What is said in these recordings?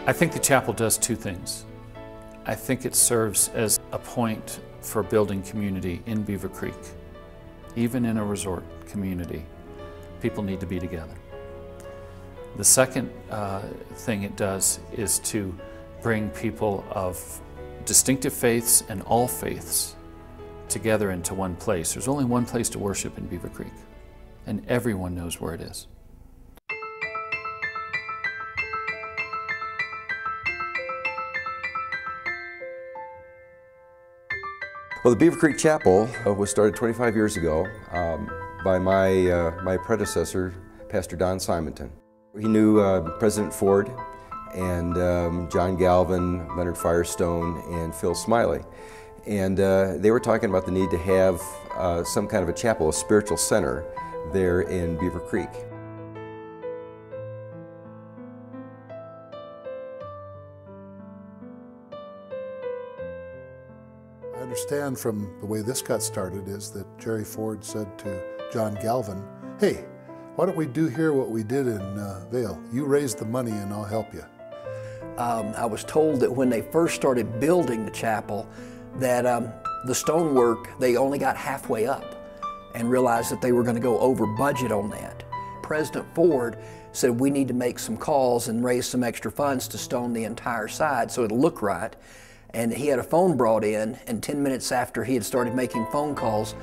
I think the chapel does two things. I think it serves as a point for building community in Beaver Creek. Even in a resort community, people need to be together. The second thing it does is to bring people of distinctive faiths and all faiths together into one place. There's only one place to worship in Beaver Creek, and everyone knows where it is. Well, the Beaver Creek Chapel was started 25 years ago by my predecessor, Pastor Don Simonton. He knew President Ford and John Galvin, Leonard Firestone, and Phil Smiley. And they were talking about the need to have some kind of a chapel, a spiritual center there in Beaver Creek. I understand from the way this got started is that Jerry Ford said to John Galvin, "Hey, why don't we do here what we did in Vail? You raise the money and I'll help you." I was told that when they first started building the chapel that the stonework, they only got halfway up and realized that they were going to go over budget on that. President Ford said we need to make some calls and raise some extra funds to stone the entire side so it'll look right. And he had a phone brought in, and 10 minutes after he had started making phone calls,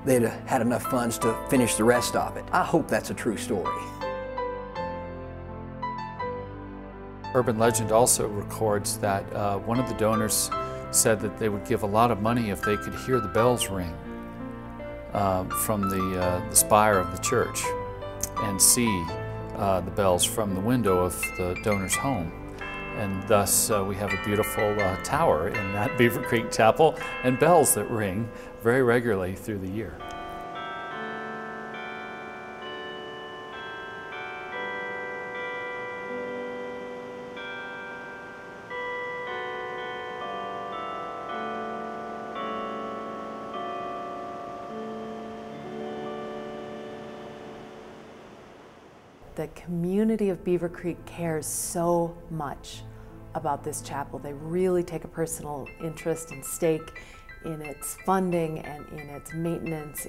they'd had enough funds to finish the rest of it. I hope that's a true story. Urban legend also records that one of the donors said that they would give a lot of money if they could hear the bells ring from the spire of the church and see the bells from the window of the donor's home. And thus we have a beautiful tower in that Beaver Creek Chapel and bells that ring very regularly through the year. The community of Beaver Creek cares so much about this chapel. They really take a personal interest and stake in its funding and in its maintenance.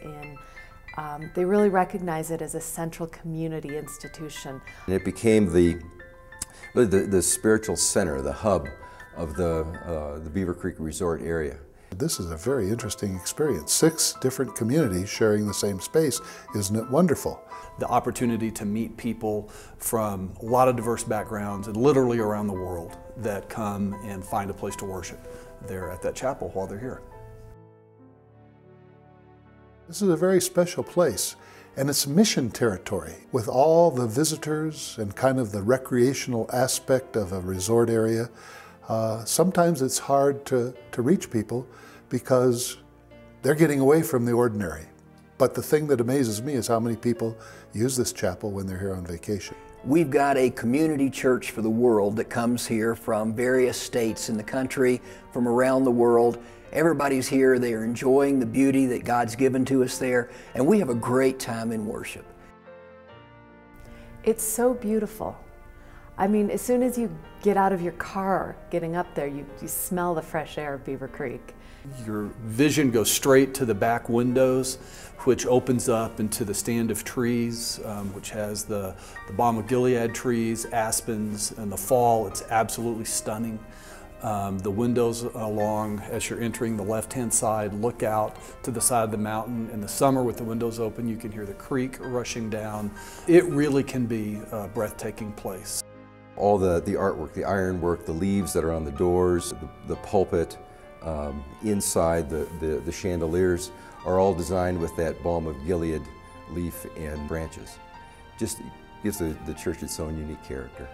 They really recognize it as a central community institution. And it became the spiritual center, the hub of the Beaver Creek Resort area. This is a very interesting experience. 6 different communities sharing the same space. Isn't it wonderful? The opportunity to meet people from a lot of diverse backgrounds and literally around the world that come and find a place to worship there at that chapel while they're here. This is a very special place, and it's mission territory. With all the visitors and kind of the recreational aspect of a resort area, sometimes it's hard to reach people because they're getting away from the ordinary. But the thing that amazes me is how many people use this chapel when they're here on vacation. We've got a community church for the world that comes here from various states in the country, from around the world. Everybody's here, they are enjoying the beauty that God's given to us there, and we have a great time in worship. It's so beautiful. I mean, as soon as you get out of your car, getting up there, you smell the fresh air of Beaver Creek. Your vision goes straight to the back windows, which opens up into the stand of trees, which has the balm of Gilead trees, aspens, and the fall. It's absolutely stunning. The windows along, as you're entering the left-hand side, look out to the side of the mountain. In the summer with the windows open, you can hear the creek rushing down. It really can be a breathtaking place. All the artwork, the ironwork, the leaves that are on the doors, the pulpit, inside the chandeliers are all designed with that balm of Gilead leaf and branches. Just gives the church its own unique character.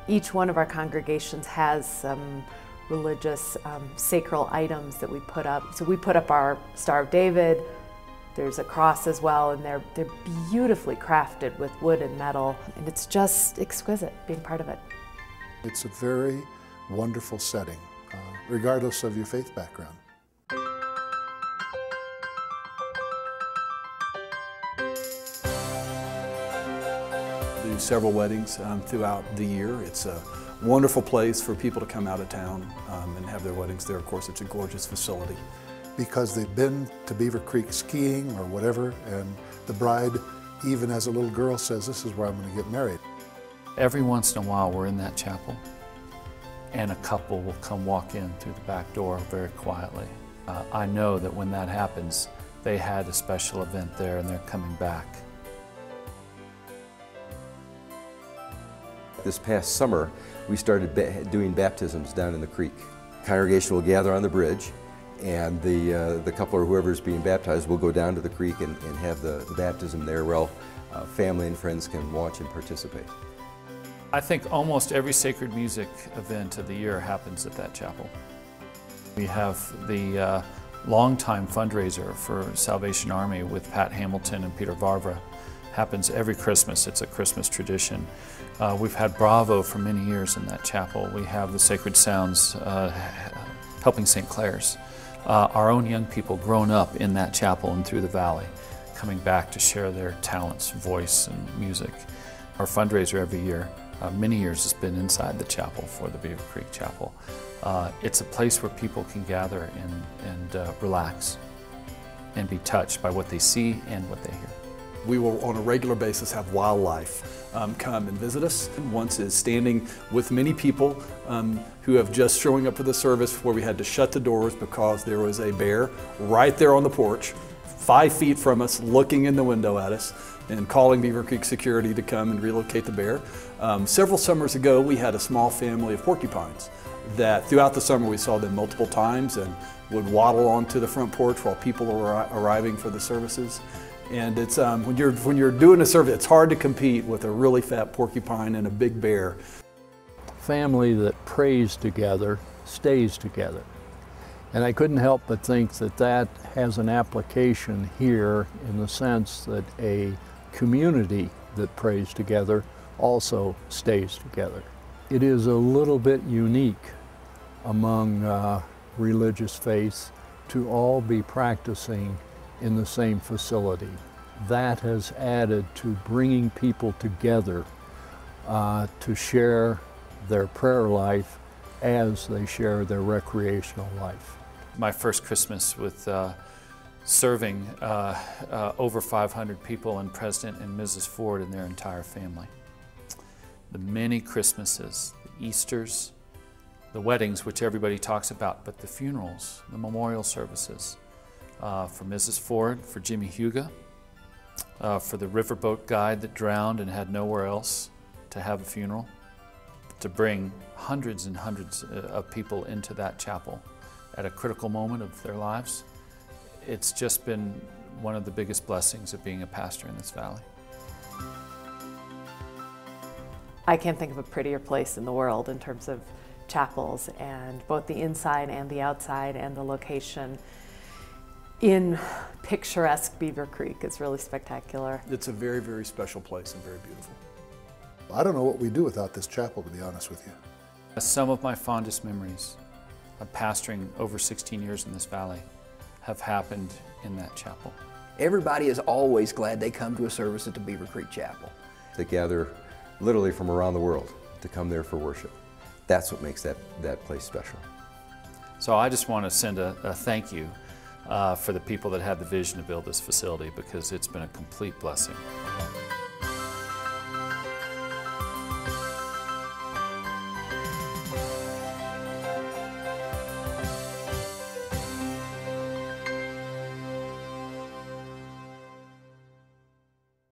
Each one of our congregations has some religious sacral items that we put up. So we put up our Star of David. There's a cross as well, and they're beautifully crafted with wood and metal, and it's just exquisite being part of it. It's a very wonderful setting, regardless of your faith background. Do several weddings throughout the year. It's a wonderful place for people to come out of town and have their weddings there. Of course, it's a gorgeous facility. Because they've been to Beaver Creek skiing or whatever, and the bride, even as a little girl, says, this is where I'm going to get married. Every once in a while we're in that chapel and a couple will come walk in through the back door very quietly. I know that when that happens, they had a special event there and they're coming back. This past summer, we started doing baptisms down in the creek. Congregation will gather on the bridge, and the couple or whoever's being baptized will go down to the creek and have the baptism there where family and friends can watch and participate. I think almost every sacred music event of the year happens at that chapel. We have the longtime fundraiser for Salvation Army with Pat Hamilton and Peter Varvra. Happens every Christmas. It's a Christmas tradition. We've had Bravo for many years in that chapel. We have the Sacred Sounds helping St. Clair's. Our own young people grown up in that chapel and through the valley, coming back to share their talents, voice, and music. Our fundraiser every year, many years, has been inside the chapel for the Beaver Creek Chapel. It's a place where people can gather and relax and be touched by what they see and what they hear. We will on a regular basis have wildlife come and visit us. Once is standing with many people who have just showing up for the service where we had to shut the doors because there was a bear right there on the porch, 5 feet from us, looking in the window at us and calling Beaver Creek security to come and relocate the bear. Several summers ago, we had a small family of porcupines that throughout the summer we saw them multiple times and would waddle onto the front porch while people were arriving for the services. And it's when you're doing a service, it's hard to compete with a really fat porcupine and a big bear. Family that prays together stays together. And I couldn't help but think that that has an application here in the sense that a community that prays together also stays together. It is a little bit unique among religious faiths to all be practicing in the same facility. That has added to bringing people together to share their prayer life as they share their recreational life. My first Christmas with serving over 500 people and President and Mrs. Ford and their entire family. The many Christmases, the Easters, the weddings, which everybody talks about, but the funerals, the memorial services, for Mrs. Ford, for Jimmy Huga, for the riverboat guide that drowned and had nowhere else to have a funeral, to bring hundreds and hundreds of people into that chapel at a critical moment of their lives. It's just been one of the biggest blessings of being a pastor in this valley. I can't think of a prettier place in the world in terms of chapels, and both the inside and the outside and the location in picturesque Beaver Creek is really spectacular. It's a very, very special place and very beautiful. I don't know what we do without this chapel, to be honest with you. Some of my fondest memories of pastoring over 16 years in this valley have happened in that chapel. Everybody is always glad they come to a service at the Beaver Creek Chapel. They gather literally from around the world to come there for worship. That's what makes that place special. So I just want to send a thank you for the people that had the vision to build this facility, because it's been a complete blessing.